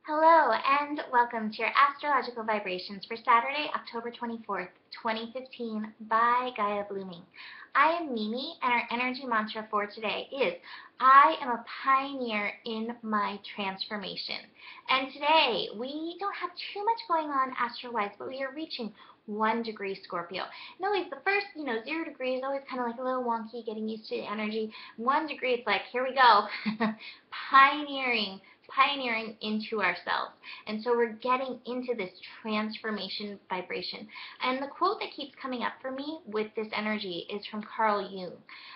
Hello and welcome to your astrological vibrations for Saturday, October 24th, 2015 by Gaia Blooming. I am Mimi and our energy mantra for today is I am a pioneer in my transformation. And today we don't have too much going on astro-wise, but we are reaching 1 degree Scorpio. And always the first, 0 degrees is always kind of like a little wonky, getting used to the energy. 1 degree, it's like, here we go, pioneering into ourselves. And so we're getting into this transformation vibration. And the quote that keeps coming up for me with this energy is from Carl Jung.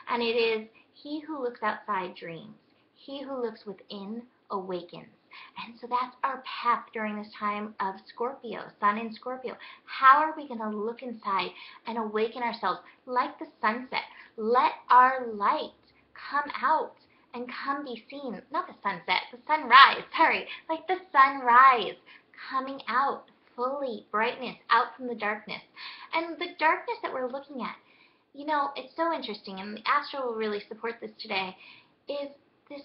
And it is, "He who looks outside dreams. He who looks within awakens." And so that's our path during this time of Scorpio, Sun in Scorpio. How are we going to look inside and awaken ourselves like the sunset? Let our light come out and come be seen. Not the sunset, the sunrise, like the sunrise coming out fully, brightness out from the darkness. And the darkness that we're looking at, it's so interesting, and the astro will really support this today, is this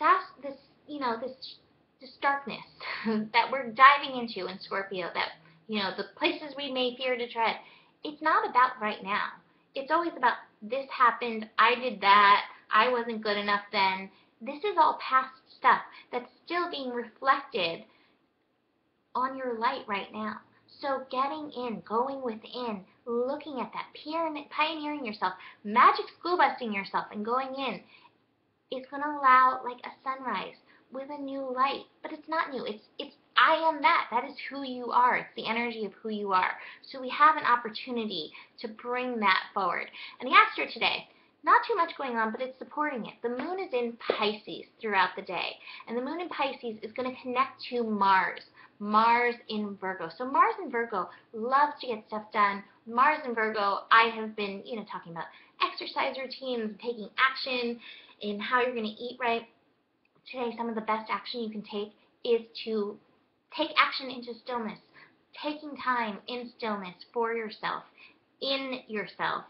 darkness that we're diving into in Scorpio, that, the places we may fear to tread. It's not about right now. It's always about this happened, I did that, I wasn't good enough then. This is all past stuff that's still being reflected on your light right now. So getting in, going within, looking at that, pioneering yourself, magic school busting yourself and going in is going to allow like a sunrise with a new light. But it's not new. It's I am that. That is who you are. It's the energy of who you are. So we have an opportunity to bring that forward. And the astro today, not too much going on, but it's supporting it. The moon is in Pisces throughout the day. And the moon in Pisces is going to connect to Mars. Mars in Virgo. So Mars in Virgo loves to get stuff done. Mars in Virgo, I have been, talking about exercise routines, taking action in how you're going to eat right. Today, some of the best action you can take is to take action into stillness. Taking time in stillness for yourself, in yourself.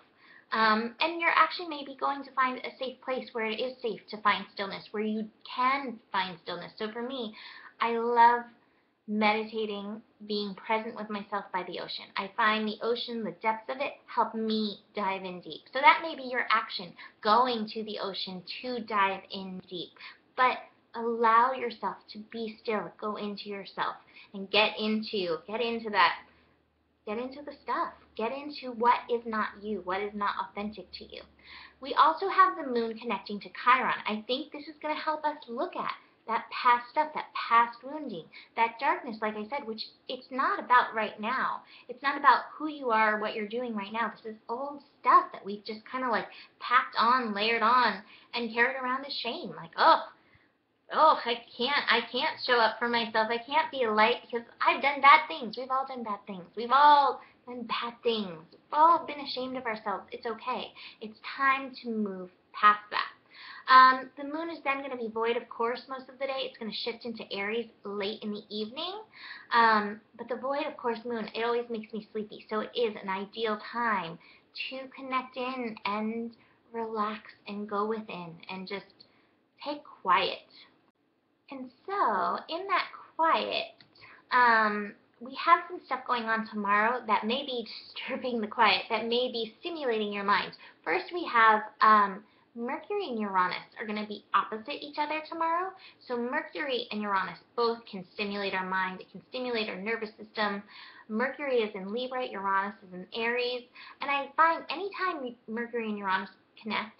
And you're actually maybe going to find a safe place where it is safe to find stillness, where you can find stillness. So for me, I love meditating, being present with myself by the ocean. I find the ocean, the depths of it, help me dive in deep. So that may be your action, going to the ocean to dive in deep. But allow yourself to be still, go into yourself, and get into that. Get into the stuff. Get into what is not you, what is not authentic to you. We also have the moon connecting to Chiron. I think this is going to help us look at that past stuff, that past wounding, that darkness, like I said, which it's not about right now. It's not about who you are, what you're doing right now. This is old stuff that we've just kind of like packed on, layered on, and carried around as shame. Like, oh, I can't show up for myself. I can't be a light because I've done bad things. We've all done bad things. We've all done bad things. We've all been ashamed of ourselves. It's okay. It's time to move past that. The moon is then going to be void, of course, most of the day. It's going to shift into Aries late in the evening. But the void, of course, moon, it always makes me sleepy. So it is an ideal time to connect in and relax and go within and just take quiet. And so, in that quiet, we have some stuff going on tomorrow that may be disturbing the quiet, that may be stimulating your mind. First, we have Mercury and Uranus are going to be opposite each other tomorrow. So Mercury and Uranus both can stimulate our mind. It can stimulate our nervous system. Mercury is in Libra, Uranus is in Aries. And I find anytime Mercury and Uranus connect,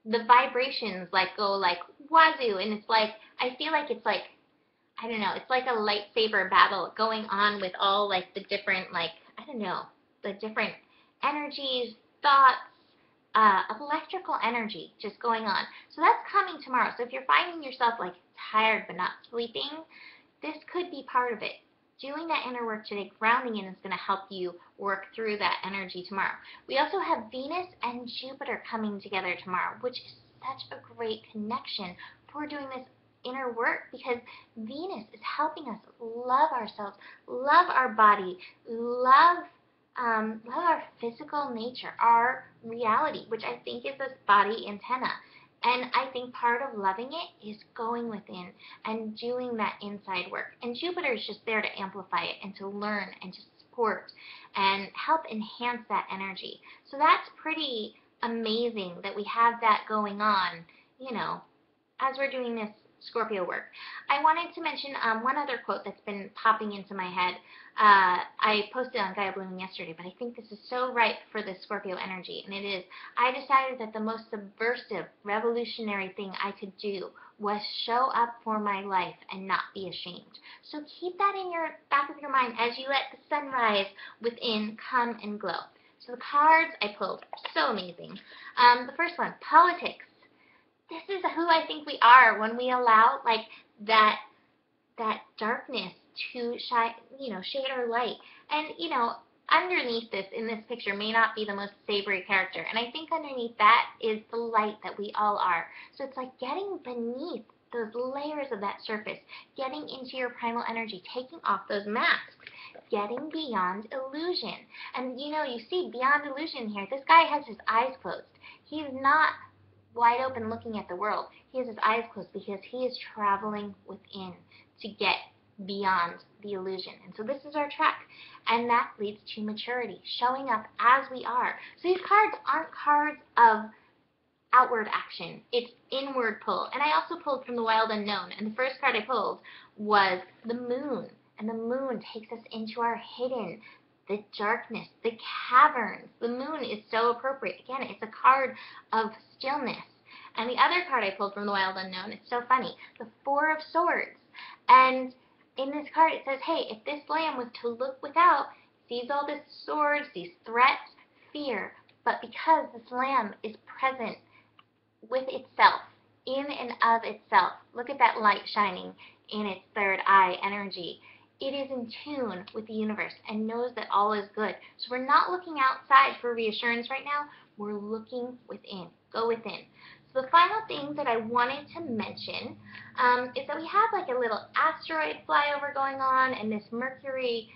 the vibrations go like wazoo, and it's like, I feel like it's like, I don't know, it's like a lightsaber battle going on with all like the different, the different energies, thoughts, of electrical energy just going on. So that's coming tomorrow. So if you're finding yourself like tired but not sleeping, this could be part of it. Doing that inner work today, grounding in, is going to help you work through that energy tomorrow. We also have Venus and Jupiter coming together tomorrow, which is such a great connection for doing this inner work, because Venus is helping us love ourselves, love our body, love our physical nature, our reality, which I think is this body antenna. And I think part of loving it is going within and doing that inside work. And Jupiter is just there to amplify it and to learn and to support and help enhance that energy. So that's pretty amazing that we have that going on, you know, as we're doing this Scorpio work. I wanted to mention one other quote that's been popping into my head. I posted on Gaia Blooming yesterday, but I think this is so right for the Scorpio energy, and it is, I decided that the most subversive, revolutionary thing I could do was show up for my life and not be ashamed. So keep that in your back of your mind as you let the sunrise within come and glow. So the cards I pulled, so amazing. The first one, politics. This is who I think we are when we allow like that darkness to shine, shade our light. And underneath this in this picture may not be the most savory character, and I think underneath that is the light that we all are. So it's like getting beneath those layers of that surface, getting into your primal energy, taking off those masks, getting beyond illusion. And you see beyond illusion here, this guy has his eyes closed. He's not wide open looking at the world. He has his eyes closed because he is traveling within to get beyond the illusion. And so this is our track, and that leads to maturity, showing up as we are. So these cards aren't cards of outward action. It's inward pull. And I also pulled from the Wild Unknown, and the first card I pulled was the moon. And the moon takes us into our hidden, the darkness, the caverns. The moon is so appropriate. Again, it's a card of stillness. And the other card I pulled from the Wild Unknown, it's so funny, the Four of Swords. And in this card it says, hey, if this lamb was to look without, sees all these swords, these threats, fear, but because this lamb is present with itself, in and of itself, look at that light shining in its third eye energy. It is in tune with the universe and knows that all is good. So we're not looking outside for reassurance right now. We're looking within. Go within. So the final thing that I wanted to mention is that we have like a little asteroid flyover going on, and this Mercury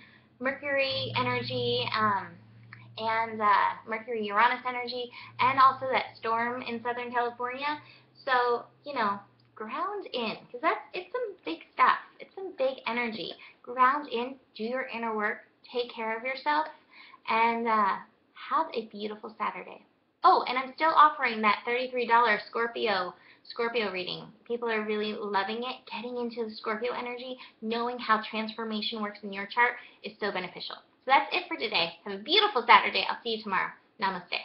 energy, and Mercury-Uranus energy, and also that storm in Southern California. So, ground in, because it's some big stuff. It's some big energy. Ground in, do your inner work, take care of yourself, and have a beautiful Saturday. Oh, and I'm still offering that $33 Scorpio reading. People are really loving it. Getting into the Scorpio energy, knowing how transformation works in your chart is so beneficial. So that's it for today. Have a beautiful Saturday. I'll see you tomorrow. Namaste.